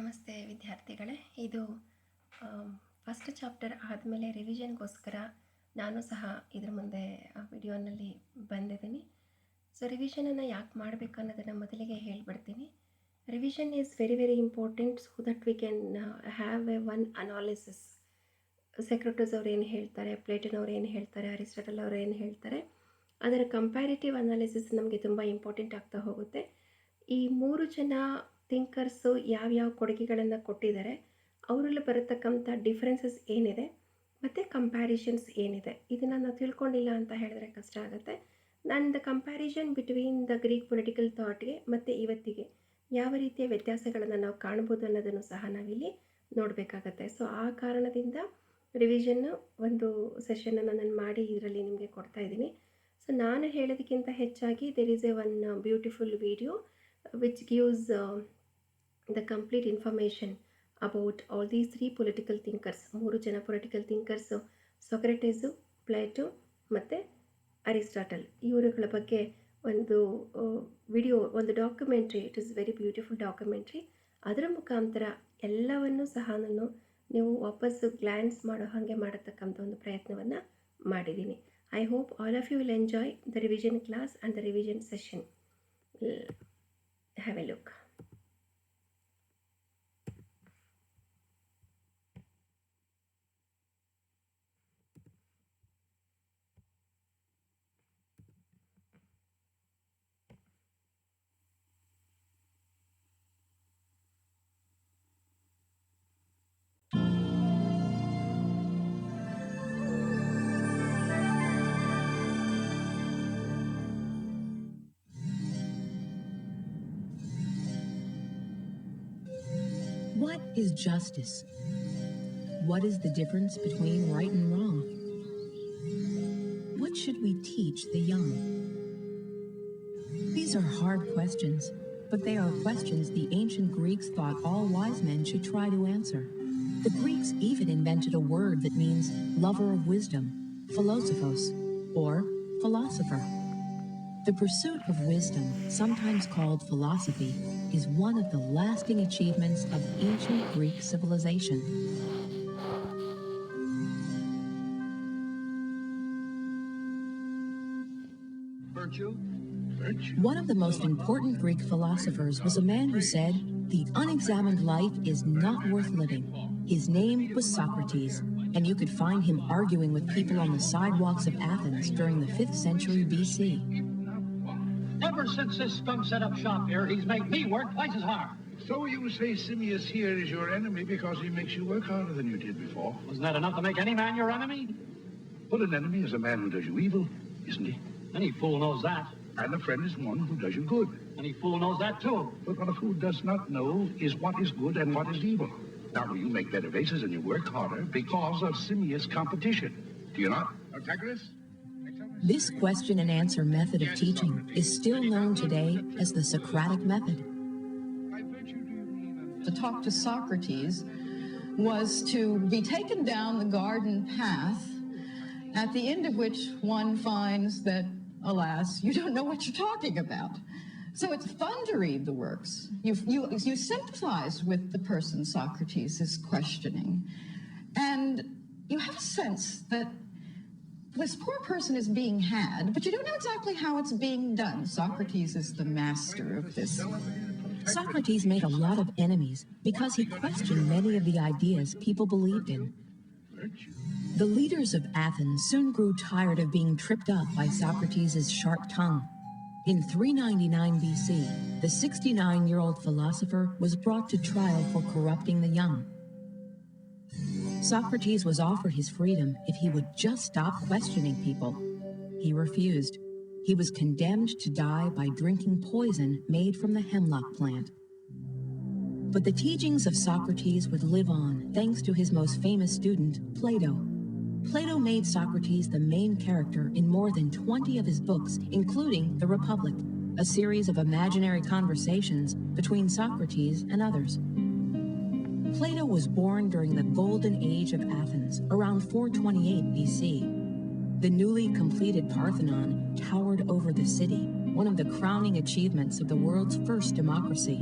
ನಮಸ್ತೆ ವಿದ್ಯಾರ್ಥಿಗಳೇ. ಇದು ಫಸ್ಟ್ ಚಾಪ್ಟರ್ ಆದಮೇಲೆ ರಿವಿಷನ್ಗೋಸ್ಕರ ನಾನು ಸಹ ಇದ್ರ ಮುಂದೆ ವಿಡಿಯೋನಲ್ಲಿ ಬಂದಿದ್ದೀನಿ. ಸೊ ರಿವಿಷನನ್ನು ಯಾಕೆ ಮಾಡಬೇಕು ಅನ್ನೋದನ್ನು ಮೊದಲಿಗೆ ಹೇಳಿಬಿಡ್ತೀನಿ. Revision is very very important so that we can have a one analysis. Socrates ಅವ್ರು ಏನು ಹೇಳ್ತಾರೆ, ಪ್ಲೇಟನ್ ಅವ್ರು ಏನು ಹೇಳ್ತಾರೆ, ಅರಿಸ್ಟಾಟಲ್ ಅವರು ಏನು ಹೇಳ್ತಾರೆ, ಅದರ ಕಂಪ್ಯಾರಿಟಿವ್ ಅನಾಲಿಸಿಸ್ ನಮಗೆ ತುಂಬ ಇಂಪಾರ್ಟೆಂಟ್ ಆಗ್ತಾ ಹೋಗುತ್ತೆ. ಈ ಮೂರು ಜನ ಥಿಂಕರ್ಸು ಯಾವ್ಯಾವ ಕೊಡುಗೆಗಳನ್ನು ಕೊಟ್ಟಿದ್ದಾರೆ, ಅವರಲ್ಲಿ ಬರತಕ್ಕಂಥ ಡಿಫ್ರೆನ್ಸಸ್ ಏನಿದೆ ಮತ್ತು ಕಂಪ್ಯಾರಿಷನ್ಸ್ ಏನಿದೆ, ಇದನ್ನು ನಾವು ತಿಳ್ಕೊಂಡಿಲ್ಲ ಅಂತ ಹೇಳಿದ್ರೆ ಕಷ್ಟ ಆಗುತ್ತೆ. ನಾನು the comparison between the Greek political ಥಾಟ್ಗೆ ಮತ್ತು ಇವತ್ತಿಗೆ ಯಾವ ರೀತಿಯ ವ್ಯತ್ಯಾಸಗಳನ್ನು ನಾವು ಕಾಣ್ಬೋದು ಅನ್ನೋದನ್ನು ಸಹ ನಾವಿಲ್ಲಿ ನೋಡಬೇಕಾಗತ್ತೆ. ಸೊ ಆ ಕಾರಣದಿಂದ ರಿವಿಷನ್ನು ಒಂದು ಸೆಷನನ್ನು ನಾನು ಮಾಡಿ ಇದರಲ್ಲಿ ನಿಮಗೆ ಕೊಡ್ತಾ ಇದ್ದೀನಿ. ಸೊ ನಾನು ಹೇಳೋದಕ್ಕಿಂತ ಹೆಚ್ಚಾಗಿ there is a one beautiful video which gives the complete information about all these three political thinkers. ಮೂರು ಜನ ಪೊಲಿಟಿಕಲ್ ಥಿಂಕರ್ಸು, ಸೊಕ್ರಟೀಸು, ಪ್ಲೇಟೋ ಮತ್ತು ಅರಿಸ್ಟಾಟಲ್, ಇವರುಗಳ ಬಗ್ಗೆ ಒಂದು ವಿಡಿಯೋ, ಒಂದು documentary. It is very beautiful documentary. ಅದರ ಮುಖಾಂತರ ಎಲ್ಲವನ್ನೂ ಸಹ ನಾನು ನೀವು ವಾಪಸ್ಸು ಗ್ಲ್ಯಾನ್ಸ್ ಮಾಡೋ ಹಾಗೆ ಮಾಡತಕ್ಕಂಥ ಒಂದು ಪ್ರಯತ್ನವನ್ನು ಮಾಡಿದ್ದೀನಿ. I hope all of you will enjoy the revision class and the revision session. Have a look. What is justice? What is the difference between right and wrong? What should we teach the young? These are hard questions, but they are questions the ancient Greeks thought all wise men should try to answer. The Greeks even invented a word that means lover of wisdom, philosophos, or philosopher. The pursuit of wisdom, sometimes called philosophy, is one of the lasting achievements of ancient Greek civilization. Virtue? One of the most important Greek philosophers was a man who said, "The unexamined life is not worth living." His name was Socrates, and you could find him arguing with people on the sidewalks of Athens during the 5th century BC. Ever since this skunk set up shop here, he's made me work twice as hard. So you say Simmias here is your enemy because he makes you work harder than you did before? Wasn't that enough to make any man your enemy? Well, an enemy is a man who does you evil, isn't he? Any fool knows that. And a friend is one who does you good. Any fool knows that too. But what a fool does not know is what is good and what is evil. Now, you make better races and you work harder because of Simmias competition. Do you not, Pythagoras? This question and answer method of teaching is still known today as the Socratic method. To talk to Socrates was to be taken down the garden path, at the end of which one finds that, alas, you don't know what you're talking about. So it's fun to read the works. You sympathize with the person Socrates is questioning, and you have a sense that this poor person is being had, but you don't know exactly how it's being done. Socrates is the master of this. Socrates made a lot of enemies because he questioned many of the ideas people believed in. The leaders of Athens soon grew tired of being tripped up by Socrates' sharp tongue. In 399 BC, the 69-year-old philosopher was brought to trial for corrupting the young. Socrates was offered his freedom if he would just stop questioning people. He refused. He was condemned to die by drinking poison made from the hemlock plant. But the teachings of Socrates would live on thanks to his most famous student, Plato. Plato made Socrates the main character in more than 20 of his books, including The Republic, a series of imaginary conversations between Socrates and others. Plato was born during the Golden Age of Athens, around 428 BC. The newly completed Parthenon towered over the city, one of the crowning achievements of the world's first democracy.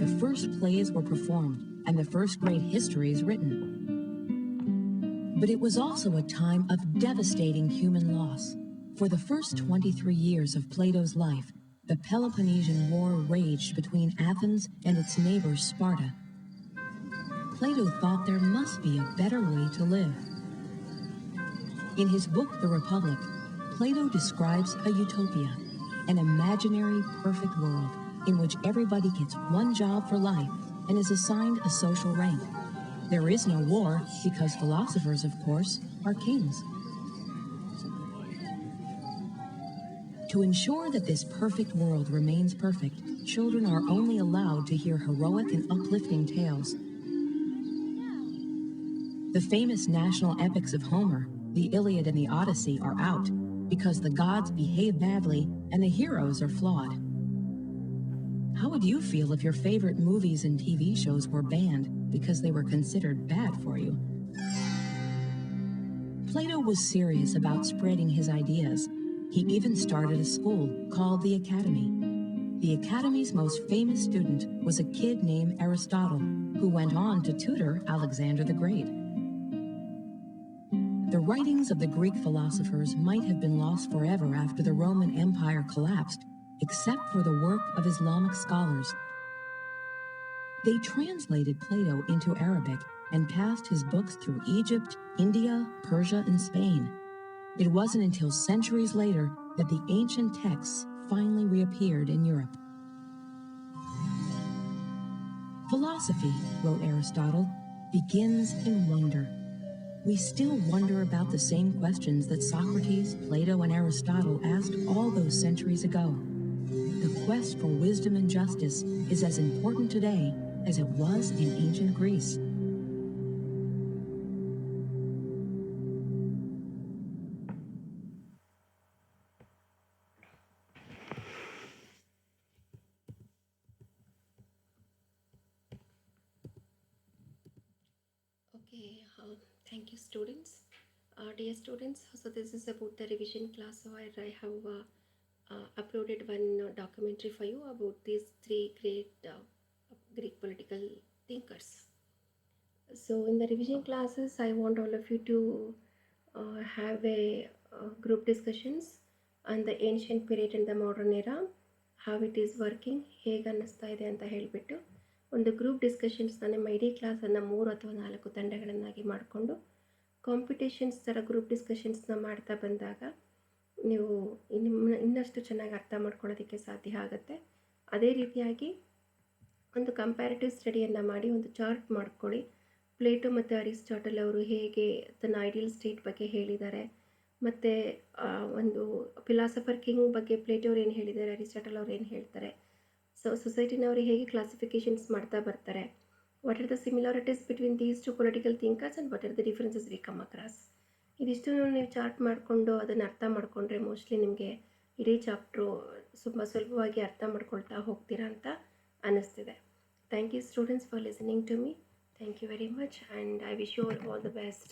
the first plays were performed and the first great histories written. But it was also a time of devastating human loss. For the first 23 years of Plato's life, the Peloponnesian War raged between Athens and its neighbor Sparta. Plato thought there must be a better way to live. In his book, The Republic, Plato describes a utopia, an imaginary perfect world in which everybody gets one job for life and is assigned a social rank. There is no war because philosophers, of course, are kings. To ensure that this perfect world remains perfect, children are only allowed to hear heroic and uplifting tales. The famous national epics of Homer, the Iliad and the Odyssey, are out because the gods behave badly and the heroes are flawed. How would you feel if your favorite movies and TV shows were banned because they were considered bad for you? Plato was serious about spreading his ideas. He even started a school called the Academy. The Academy's most famous student was a kid named Aristotle, who went on to tutor Alexander the Great. The writings of the Greek philosophers might have been lost forever after the Roman Empire collapsed, except for the work of Islamic scholars. They translated Plato into Arabic and passed his books through Egypt, India, Persia, and Spain. It wasn't until centuries later that the ancient texts finally reappeared in Europe. Philosophy, wrote Aristotle, begins in wonder. We still wonder about the same questions that Socrates, Plato, and Aristotle asked all those centuries ago. The quest for wisdom and justice is as important today as it was in ancient Greece. Okay, thank you, students. Dear students, so this is about the revision class where I have uploaded one documentary for you about these three great Greek political thinkers. So in the revision classes, I want all of you to have a group discussions on the ancient period and the modern era, how it is working, ಹೇಗೆ ಅನ್ನಿಸ್ತಾ ಇದೆ ಅಂತ ಹೇಳಿಬಿಟ್ಟು ಒಂದು group ಡಿಸ್ಕಷನ್ಸ್ನ ನಿಮ್ಮ ಇಡೀ ಕ್ಲಾಸನ್ನು 3 ಅಥವಾ 4 ತಂಡಗಳನ್ನಾಗಿ ಮಾಡಿಕೊಂಡು ಕಾಂಪಿಟೇಷನ್ಸ್ ಥರ ಗ್ರೂಪ್ ಡಿಸ್ಕಷನ್ಸ್ನ ಮಾಡ್ತಾ ಬಂದಾಗ ನೀವು ಇನ್ನಷ್ಟು ಚೆನ್ನಾಗಿ ಅರ್ಥ ಮಾಡ್ಕೊಳ್ಳೋದಕ್ಕೆ ಸಾಧ್ಯ ಆಗುತ್ತೆ. ಅದೇ ರೀತಿಯಾಗಿ ಒಂದು ಕಂಪ್ಯಾರಿಟಿವ್ ಸ್ಟಡಿಯನ್ನು ಮಾಡಿ ಒಂದು ಚಾರ್ಟ್ ಮಾಡ್ಕೊಳ್ಳಿ. ಪ್ಲೇಟೋ ಮತ್ತು ಅರಿಸ್ಟಾಟಲ್ ಅವರು ಹೇಗೆ ತನ್ನ ಐಡಿಯಲ್ ಸ್ಟೇಟ್ ಬಗ್ಗೆ ಹೇಳಿದ್ದಾರೆ, ಮತ್ತು ಒಂದು ಫಿಲಾಸಫರ್ ಕಿಂಗ್ ಬಗ್ಗೆ ಪ್ಲೇಟೋ ಅವ್ರು ಏನು ಹೇಳಿದ್ದಾರೆ, ಅರಿಸ್ಟಾಟಲ್ ಅವ್ರು ಏನು ಹೇಳ್ತಾರೆ, ಸೊಸೈಟಿನವರು ಹೇಗೆ ಕ್ಲಾಸಿಫಿಕೇಷನ್ಸ್ ಮಾಡ್ತಾ ಬರ್ತಾರೆ, what are the similarities between these two political thinkers and what are the differences we come across. ಇದಿಷ್ಟು ನೀವು ಚಾರ್ಟ್ ಮಾಡಿಕೊಂಡು ಅದನ್ನು ಅರ್ಥ ಮಾಡಿಕೊಂಡ್ರೆ ಮೋಸ್ಟ್ಲಿ ನಿಮಗೆ ಇಡೀ ಚಾಪ್ಟ್ರು ತುಂಬ ಸುಲಭವಾಗಿ ಅರ್ಥ ಮಾಡ್ಕೊಳ್ತಾ ಹೋಗ್ತೀರಾ ಅಂತ ಅನ್ನಿಸ್ತಿದೆ. Thank you students for listening to me. Thank you very much and I wish you all the best.